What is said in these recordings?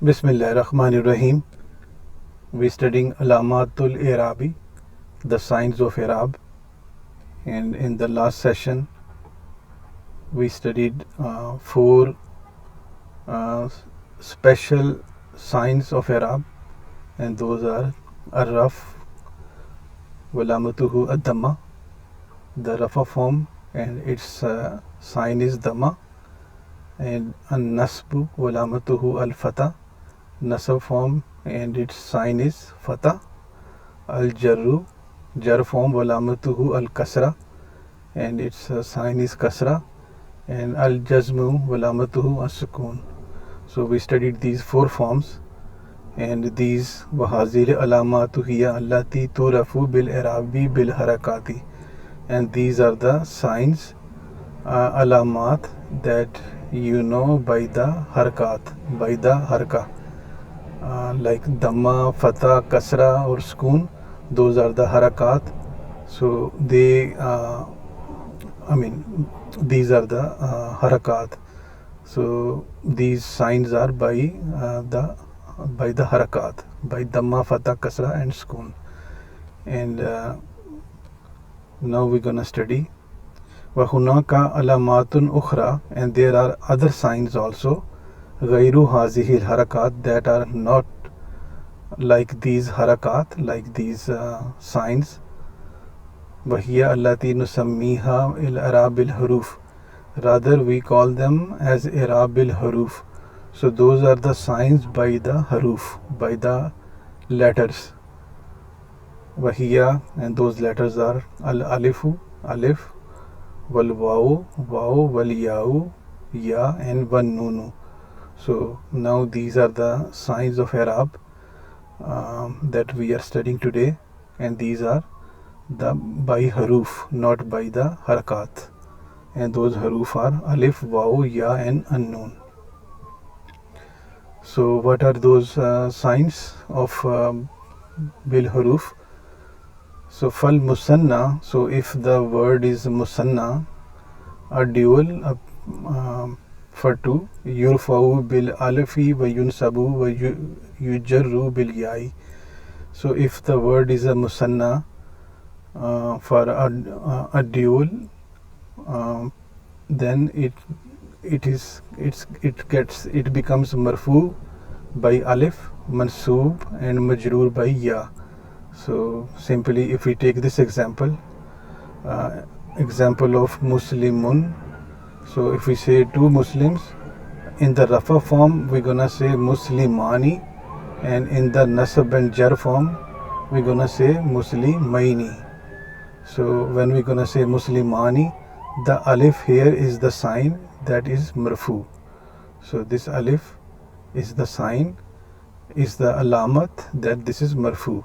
Bismillahirrahmanirrahim. We studying Alamatul I'rabi, the signs of I'rab, and in the last session we studied four special signs of I'rab, and those are Ar-Raf, Walamatuhu Ad-Dammah, the Rafa form, and its sign is Dammah, and An-Nasb Walamatuhu Al-Fatah, Nasab form, and its sign is Fatah. Al-Jarru, Jar form, Walamatuhu Al-Kasra, and its sign is Kasra. And Al-Jazmu, Walamatuhu As-Sukun. So we studied these four forms, and these Wahazir Alamatu Hiya Allati Turafu Bil I'rabi Bil Harakati, and these are the signs, alamat, that you know by the harakat, by the haraka. Like Dammah, Fatah, Kasra or Sukun, those are the harakat. So they, these are the harakat. So these signs are by the harakat, by Dammah, Fatah, Kasra and Sukun. And now we're gonna study Wahunaka alamatun ukhra, and there are other signs also, Ghairu hazihil harakat, that are not like these harakat, like these signs. Wahiya allati nusammiha il-i'rabil huruf, rather we call them as i'rabil huruf. So those are the signs by the haruf, by the letters. Wahiya, and those letters are al-alifu, alif, wal-wawu, waw, wal-ya'u, ya, and wan-nunu. So now these are the signs of i'rab that we are studying today, and these are the by haruf, not by the harakat. And those haruf are alif, waw, ya, and an-nun. So what are those signs of bil haruf? So fal musanna, so if the word is musanna, a dual for two, yurfa'u bil alifi wa yunsabu wa yujarru bil ya'i. So if the word is a musanna for a dual, then it becomes marfoo by alif, mansoob and majroor by ya. So simply, if we take this example of muslimun, so if we say two Muslims, in the Rafa form we're gonna say muslimani, and in the Nasb and Jarr form we're gonna say muslimaini. So when we're gonna say muslimani, the alif here is the sign that is marfoo. So this alif is the sign, is the alamat that this is marfoo.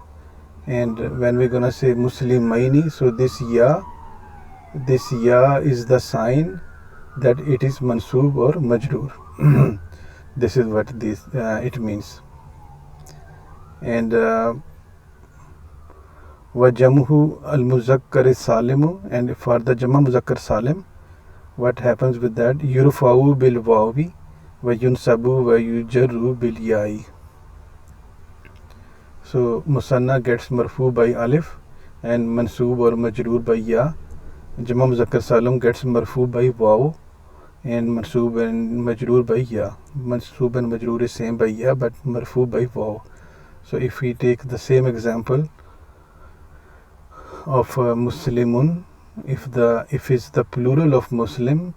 And when we're gonna say muslimaini, so this ya is the sign that it is mansoob or majroor. This is what this it means. And wajamhu al-muzakkar salimu, and for the jama muzakkar salim, what happens with that? Yurfa'u bil wawi wa yunsabu wa yujarru bil ya'i. So musanna gets marfoo by alif and mansoob or majroor by ya. Jama muzakkar salim gets marfoo by waw and mansoob and majroor by ya. Mansoob and majroor is same by ya, but marfoo by waw. So if we take the same example of muslimun, if it's the plural of muslim,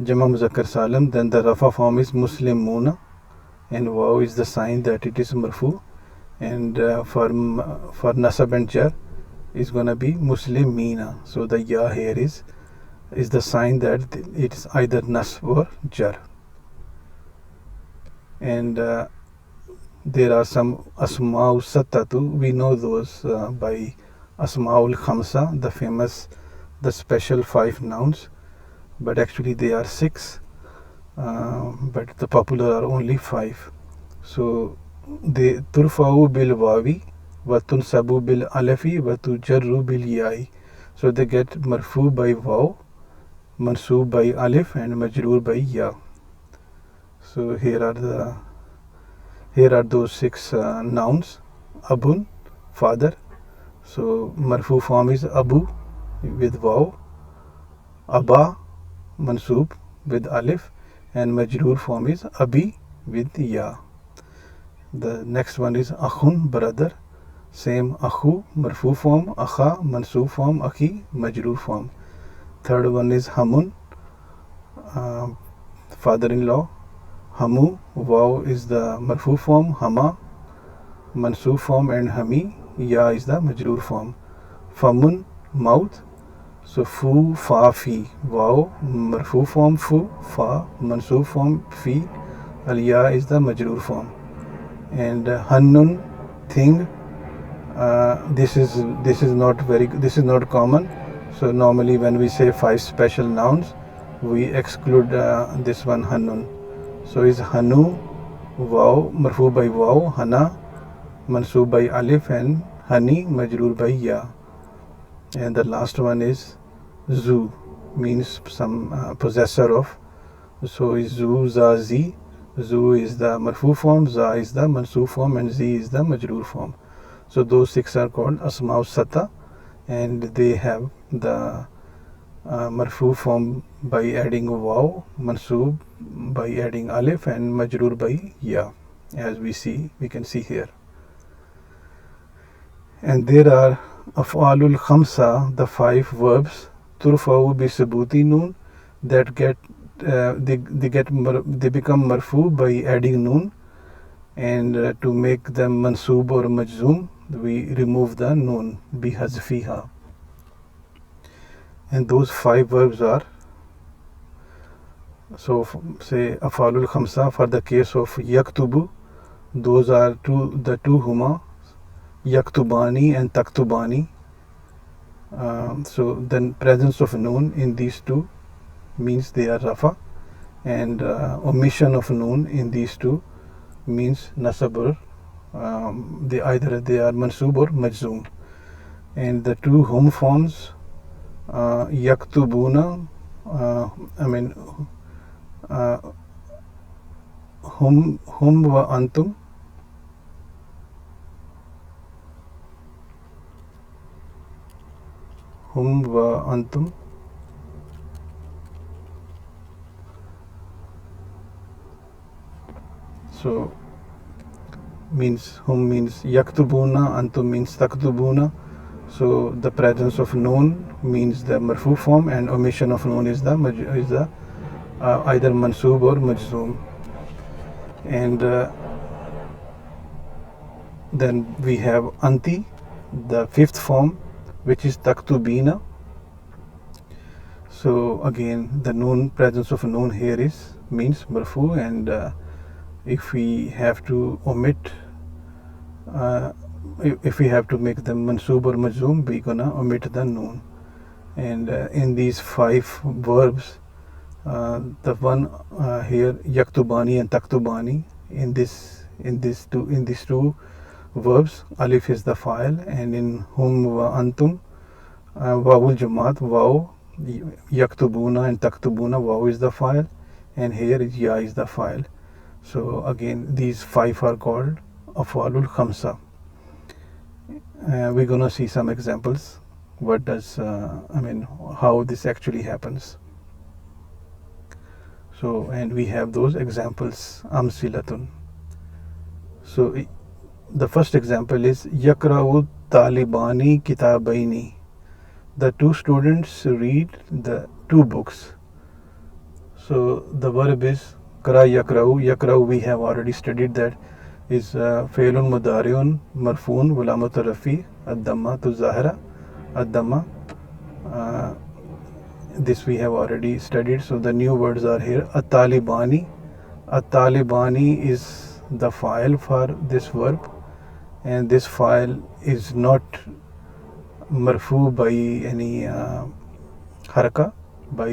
jama muzakkar salim, then the rafa form is muslimuna, and waw is the sign that it is marfoo. And for nasab and jar is gonna be muslimina. So the ya here is the sign that it is either nasb or jar. And there are some asma'u sattatu. We know those by asma'ul khamsa, the famous, the special 5 nouns, but actually they are 6, but the popular are only 5. So they turfa'u bil wawi wa tunsabu bil alafi wa tujarru bil ya'i. So they get marfoo by waw, mansoob by alif, and majroor by ya. So here are the Here are those 6 nouns. Abun, father. So marfu form is abu with waw, aba mansub with alif, and majroor form is abi with ya. The next one is akhun, brother. Same akhu marfu form, akha mansub form, akhi majroor form. Third one is hamun, father-in-law. Hamu, waw is the marfu form, hama mansub form, and hami ya is the majroor form. Famun, mouth. So fu, fa, fi. Waw marfu form fu, fa mansub form fi, al ya is the majroor form. And hannun, thing. This is not common. So normally when we say 5 special nouns, we exclude this one hannun. So is hanu, waw marfu by waw, hana mansub by alif, and hani majroor by ya. And the last one is zu, means some possessor of. So is zu, za, zi. Zu is the marfu form, za is the mansub form, and zi is the majroor form. So those 6 are called asma'u sata, and they have the marfu form by adding waw, mansub by adding alif, and majroor by ya, as we can see here. And there are af'alul khamsa, the 5 verbs, turfa'u bi subuti noon, that they become marfu by adding noon, and to make them mansub or majzoom, we remove the noon bi hazfiha. And those 5 verbs are, so say af'alul khamsa, for the case of yaktubu, those are the two huma, yaktubani and taktubani. So then presence of noon in these two means they are rafa, and omission of noon in these two means nasab, or either they are mansub or majzoom. And the two hum forms, yaktubuna, hum wa antum, hum wa antum, so means hum means yaktubuna, antum means taktubuna. So the presence of noon means the marfu form, and omission of noon is the either mansub or majzoom. And then we have anti, the 5th form, which is taktubina. So again, the noon, presence of noon here means marfu, and if we have to omit, if we have to make them mansub or majzoom, we're gonna omit the noon. And in these 5 verbs, the one here, yaktubani and taktubani, in these two verbs, alif is the file, and in hum wa antum, wawul jamaat, waw, yaktubuna and taktubuna, waw is the file, and here is ya is the file. So again, these 5 are called af'alul khamsa. We're gonna see some examples. What does how this actually happens. So, and we have those examples, amsilatun. So the first example is yakra'u talibani kitabaini. The 2 students read the 2 books. So the verb is kara yakra'u. Yakra'u we have already studied, that is failun mudariun marfoon walamat rafi ad-Dammah to zahira ad-Dammah. This we have already studied. So the new words are here. At-Talibani. At-Talibani is the file for this verb, and this file is not marfu by any haraka, by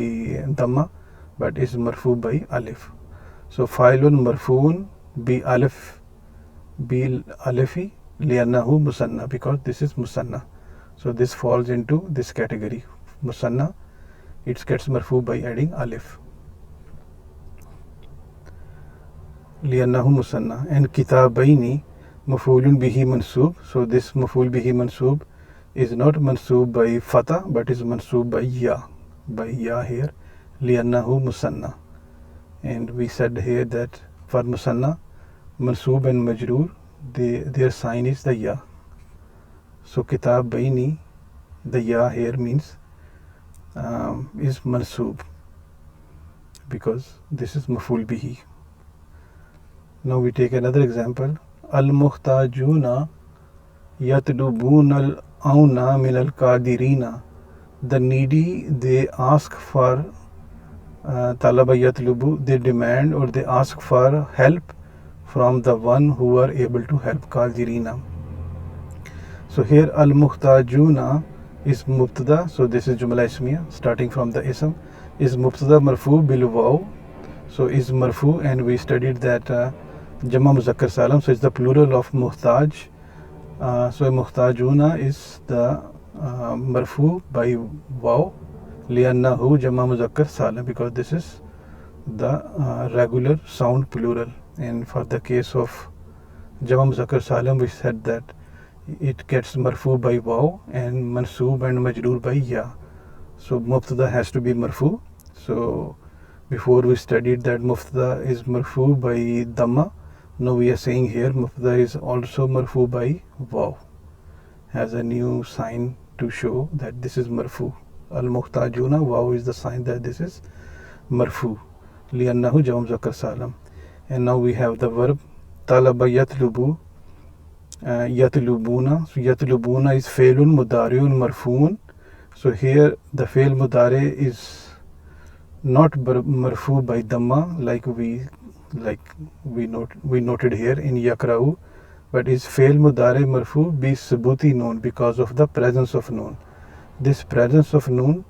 Dammah, but is marfu by alif. So failun marfuun bi alif, bi alifi li'annahu musanna, because this is musanna. So this falls into this category, musanna. It gets marfu by adding alif. li'annahu musanna. And kitabaini maf'ulun bihi mansoob. So this maf'ul bihi mansoob is not mansoob by fatha but is mansoob by ya here, li'annahu musanna. And we said here that for musanna, mansoob and majroor, their sign is the ya. So kitabaini, the ya here means is mansoob because this is maf'ul bihi. Now we take another example. Al-muhtajuna yatlubuna al-auna min al-qadirina. The needy, they ask for talaba yatlubu, they demand or they ask for help from the one who are able to help, qadirina. So here al-muhtajuna is mubtada, so this is jumla ismiya starting from the ism, is mubtada marfu bil waw. So is marfu, and we studied that Jama Muzakkar Salam, so it's the plural of muhtaj. So muhtajuna is the marfu by waw, li'annahu Jama Muzakkar Salam, because this is the regular sound plural. And for the case of Jama Muzakkar Salam, we said that it gets marfu by waw and mansoob and majroor by ya. So mubtada has to be marfu. So before we studied that mubtada is marfu by Dammah. Now we are saying here mubtada is also marfu by waw, has a new sign to show that this is marfu. Al-muhtajuna, waw is the sign that this is marfu, li'annahu Jama Muzakkar Salam. And now we have the verb talaba yatlubu, yatlubuna. So yatlubuna is failun mudariun marfuun. So here the fail mudari is not marfu by Dammah like we noted here in yakra'u, but is fail mudari marfu bi subuti noon, because of the presence of noon. This noon,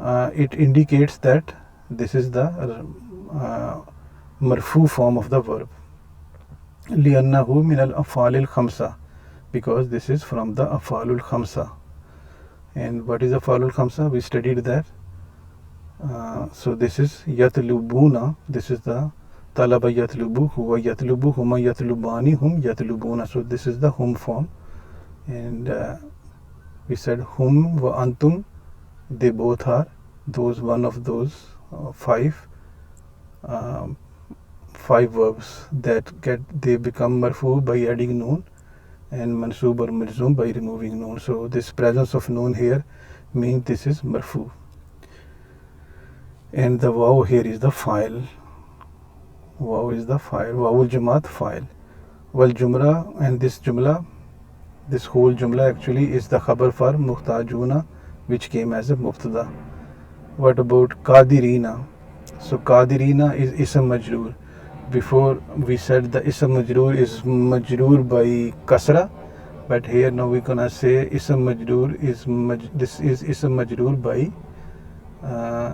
it indicates that this is the marfu form of the verb, li'annahu min al-af'alil khamsa, because this is from the af'alul khamsa. And what is af'alul khamsa? We studied that. So this is yatlubuna, this is the talaba yatlubu, huwa yatlubu, huma yatlubani, hum yatlubuna. So this is the hum form. And we said hum wa antum, they both are one of those five verbs that they become marfu by adding noon, and mansoob or majzoom by removing noon. So this presence of noon here means this is marfu. And the waw here is the file. Waw is the file. Wawul jamaat file. Wal jumla, and this whole jumla actually is the khabar for muhtajuna, which came as a mubtada. What about qadirina? So qadirina is ism majroor. Before we said the ism majroor is majroor by kasra, but here now we're gonna say ism majroor is this is ism majroor by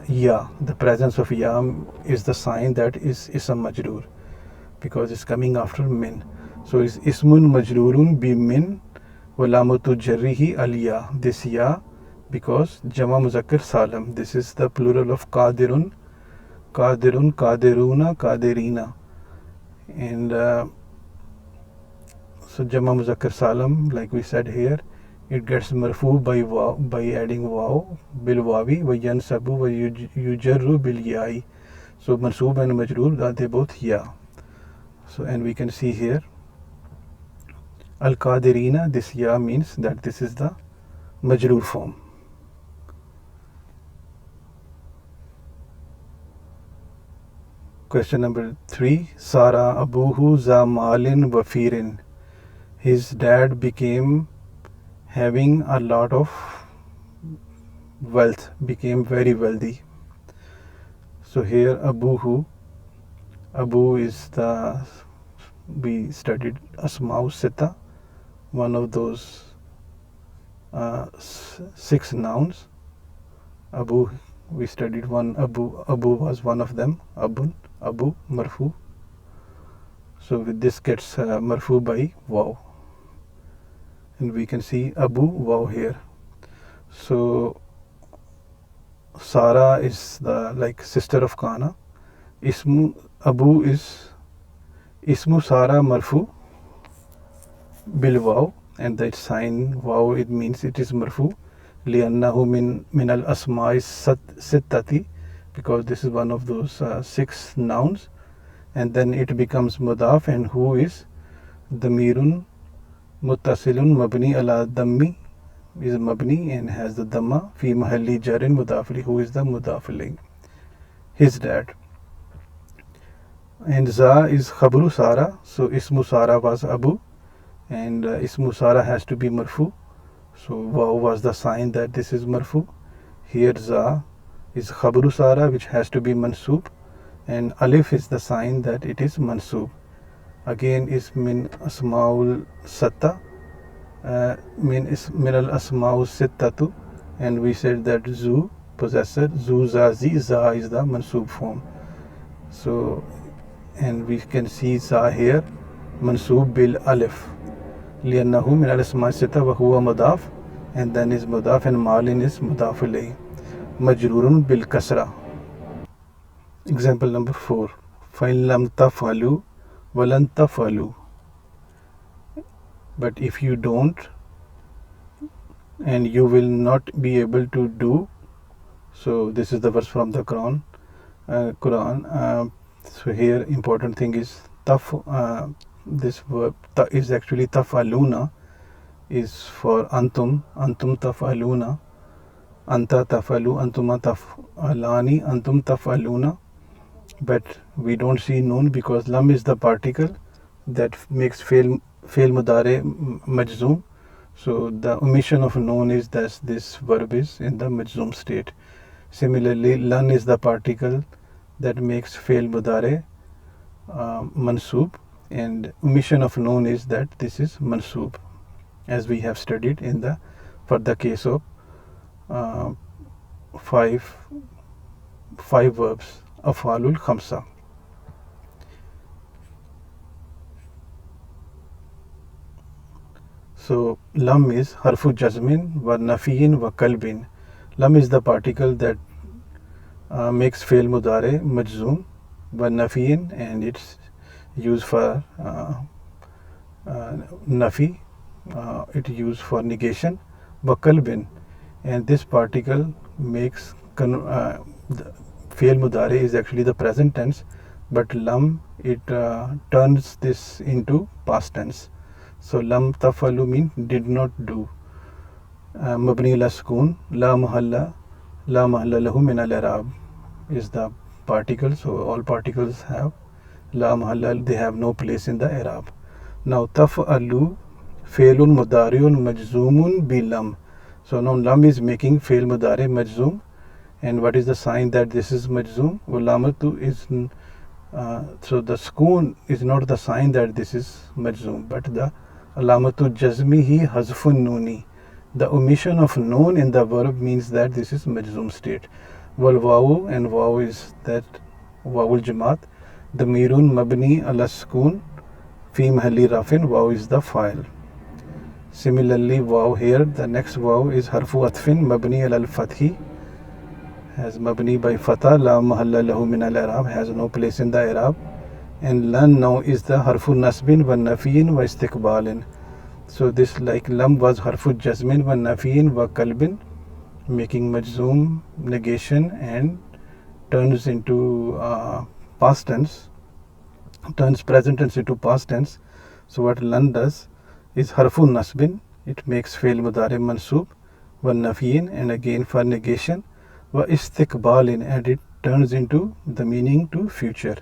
ya. The presence of ya is the sign that is ism majroor, because it's coming after min. So is ismun majroorun bi min wa lamatu jarrihi al ya. This ya, because Jama Muzakkar Salam, this is the plural of qadirun, qadiruna, qadirina. And so Jama Muzakkar Salam, like we said here, it gets marfu by adding waw bil wawi wa yansabu wa yujarru bil ya'i. So mansoob and majroor, they both ya. So and we can see here al-qadirina, this ya means that this is the majroor form. Question number 3. Sara abuhu za malin wafirin. His dad became having a lot of wealth, became very wealthy. So here abuhu, abu is the, we studied asma'u sita, one of those 6 nouns. Abu, we studied one, abu was one of them, abu marfu. So with this gets marfu by waw, and we can see abu waw here. So Sara is the like sister of Kana, Ismu Abu is Ismu Sara Marfu bil waw, and that sign waw, it means it is marfu li'annahu min al asma'i sittati, because this is one of those six nouns, and then it becomes mudaf, and who is damirun muttasilun mabni ala dammi, is mabni and has the Dammah fi mahalli jarin mudafili, who is the mudafili, his dad. And za is khabru Sara, so ismu Sara was Abu, and ismu Sara has to be marfu, so waw was the sign that this is marfu. Here za is khabru Sara, which has to be mansub, and alif is the sign that it is mansub. Again is min asmaul satta, min al asmaul sittatu, and we said that zu, possessor, zu za zi, za is the mansub form. So, and we can see za here mansub bil alif li'annahu min al asma'i sitta wa huwa mudaf, and then is mudaf, and malin is mudaf ilayhi, majrurun bil kasra. Example number 4. Fa'in lam taf'alu wa lan taf'alu. But if you don't, and you will not be able to do, so this is the verse from the Quran. So here important thing is this verb is actually taf'aluna, is for antum taf'aluna, anta taf'alu, antuma taf'alani, antum taf'aluna. But we don't see noon because lam is the particle that makes fail mudare majzoom. So the omission of noon is that this verb is in the majzoom state. Similarly, lan is the particle that makes fail mudare mansub, and omission of noon is that this is mansub, as we have studied in the for the case of five verbs, af'alul khamsa. So lam is harfu jazmin wa nafiyin wa kalbin. Lam is the particle that makes fail mudare majzoom wa nafiyin, and it's used for nafi, it used for negation, wa kalbin, and this particle makes fail mudare is actually the present tense, but lam, it turns this into past tense. So lam tafalu means did not do. Mabni ala sukun, la mahalla lahu min al-i'rab is the particle. So all particles have la mahalla, they have no place in the i'rab. Now taf'alu failun mudariun majzumun bi lam. So now lam is making fail mudare majzoom, and what is the sign that this is majzoom? Lamatu is so the sukun is not the sign that this is majzoom, but the alamatu jazmihi hazfun nuni, the omission of noon in the verb means that this is majzoom state. Wal wawu, and wawu is that wawul jamaat, the mirun mabni ala sukun fi mahalli rafin, wawu is the file. Similarly, waw here, the next waw is harfu atfin mabni ala al-fathi, has mabni by fatah, la mahalla lahu min al-i'rab, has no place in the i'rab. And lan now is the harfu nasbin wa nafiyin wa istiqbalin. So this, like lam was harfu jazmin wa nafiyin wa kalbin, making majzoom, negation, and turns into past tense, turns present tense into past tense. So what lan does is harfu nasbin, it makes fail mudare mansub, wa nafiyin, and again for negation, wa istiqbalin, and it turns into the meaning to future.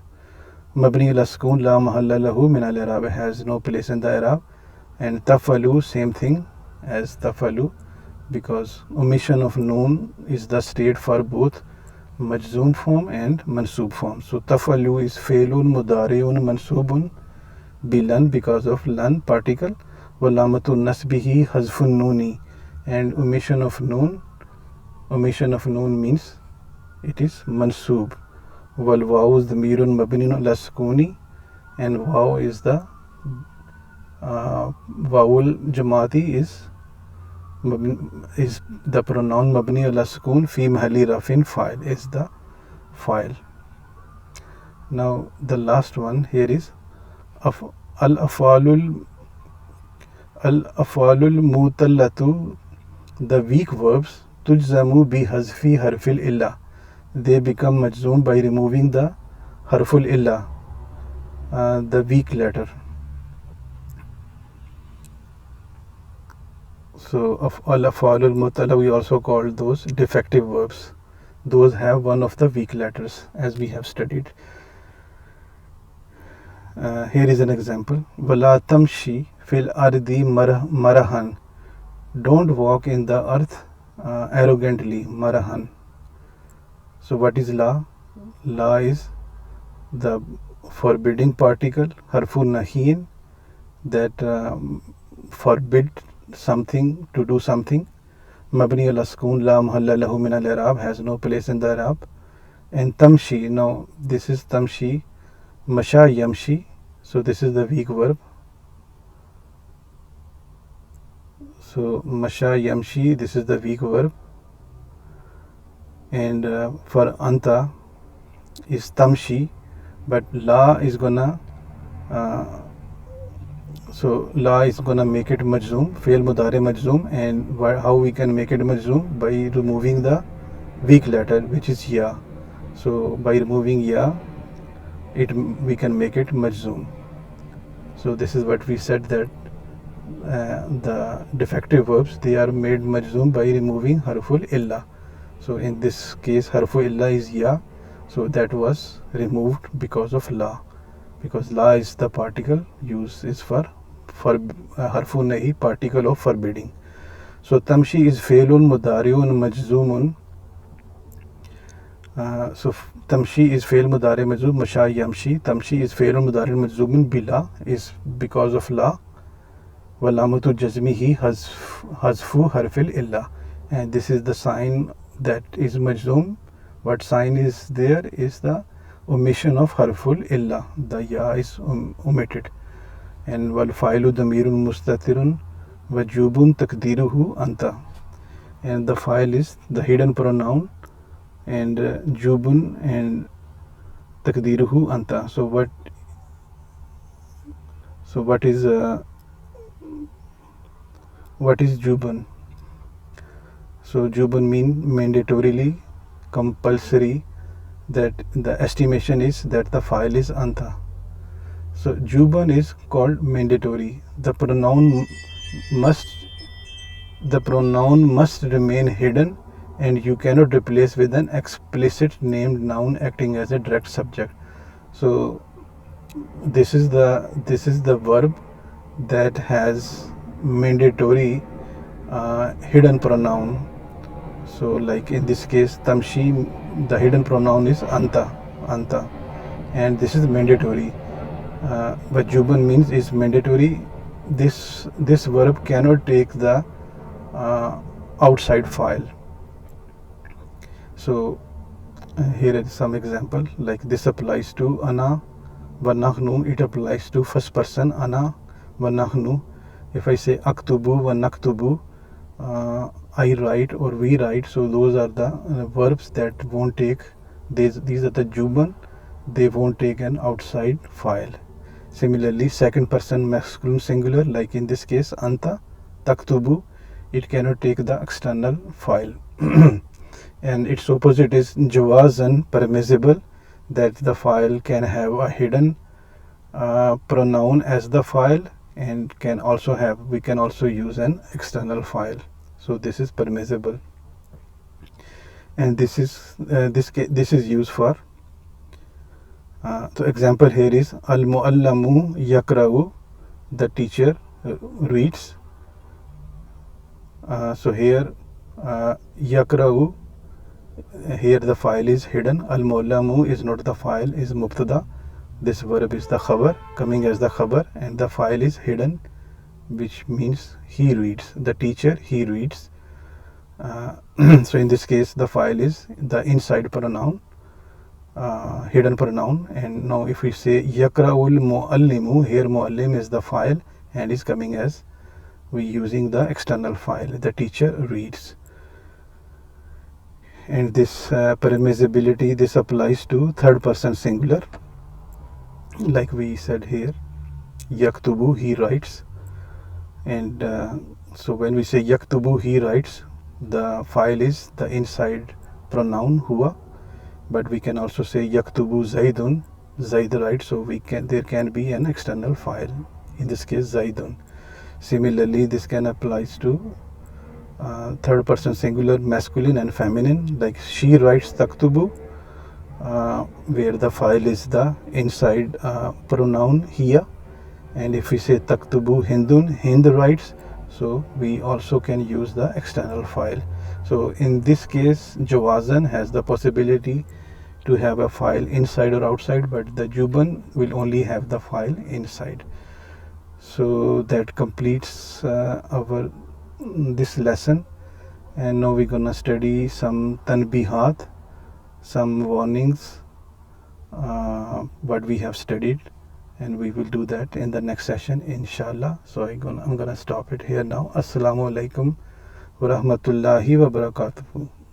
Mabni ala sukun, la mahalla lahu min al-i'rab, has no place in the i'rab. And tafalu, same thing as tafalu, because omission of noon is the state for both majzoom form and mansub form. So tafalu is failun mudariun mansubun bilan, because of lan particle, walamatu nasbihi hazfun nuni, and omission of noon means it is mansub. Wal waw is the mirun mabnin ala sukuni, and waw is the wawul jamaati is the pronoun mabni ala sukun fi mahalli rafin, file is the file. Now the last one here is al-afalul mutallatu, the weak verbs, tujzamu bi hazfi harfil illa, they become majzoom by removing the harful illa, the weak letter. So of al-afalul mutalla, we also call those defective verbs. Those have one of the weak letters, as we have studied. Here is an example. Wala tamshi fil ardi marahan, don't walk in the earth arrogantly, marahan. So what is la? La is the forbidding particle, harfu nahin, that forbid something, to do something. Mabni al-askun, la mahalla lahu min al-i'rab, has no place in the i'rab. And tamshi, now this is tamshi, masha yamshi, so this is the weak verb. So masha yamshi, this is the weak verb. And for anta is tamshi, but la is gonna so la is gonna make it majzoom, fi'l mudari majzoom. And how we can make it majzoom? By removing the weak letter, which is ya. So by removing ya, we can make it majzoom. So this is what we said, that the defective verbs, they are made majzoom by removing harful illa. So in this case, harfu illa is ya, so that was removed because of la, because la is the particle used is for harfu nahi, particle of forbidding. So tamshi is fe'lun mudari'un majzoomun. So tamshi is fe'l mudari majzoom, masha yamshi. Tamshi is fe'lun mudari majzoomun bila, is because of la. Walamatu jazmihi hazfu harfil illa, and this is the sign that is majzoom. What sign is there is the omission of harful illa, the ya is omitted. And wal fa'ilu damirun mustatirun wajubun takdiruhu anta, and the file is the hidden pronoun, and jubun and takdiruhu anta. So what is jubun? So jubun mean mandatorily, compulsory, that the estimation is that the file is anta. So jubun is called mandatory. The pronoun must remain hidden, and you cannot replace with an explicit named noun acting as a direct subject. So this is the verb that has mandatory hidden pronoun. So like in this case, tamshi, the hidden pronoun is anta, and this is mandatory. But jubun means is mandatory. This verb cannot take the outside file. So here is some example, like this applies to ana wa nahnu, it applies to first person ana wa nahnu. If I say aktubu wa naktubu, I write or we write, so those are the verbs that won't take, these are the jubun, they won't take an outside file. Similarly, second person masculine singular, like in this case anta taktubu, it cannot take the external file. And its opposite is jawazan, permissible, that the file can have a hidden pronoun as the file, and we can also use an external file. So this is permissible, and this is used for so example here is al-muallamu yakra'u, the teacher reads. So here yakra'u, here the file is hidden. Al-muallamu is not the file, is mubtada. This verb is the khabar, coming as the khabar, and the file is hidden, which means he reads, the teacher, he reads. So in this case, the file is the inside pronoun, hidden pronoun. And now if we say yakra'ul muallimu, here muallim is the file and is coming as we using the external file, the teacher reads. And this permissibility, this applies to third person singular. like we said here, yaktubu, he writes. And so when we say yaktubu, he writes, the file is the inside pronoun huwa. But we can also say yaktubu zaidun, zaid writes, so there can be an external file, in this case zaidun. Similarly, this can applies to third person singular, masculine and feminine, like she writes taktubu, where the file is the inside pronoun hiya. And if we say taktubu hindun, hind writes, so we also can use the external file. So in this case, jawazan has the possibility to have a file inside or outside, but the juban will only have the file inside. So that completes our this lesson. And now we're gonna study some tanbihat, some warnings, what we have studied, and we will do that in the next session, inshallah. So I'm gonna stop it here now. Assalamu alaikum wa rahmatullahi wa barakatuhu.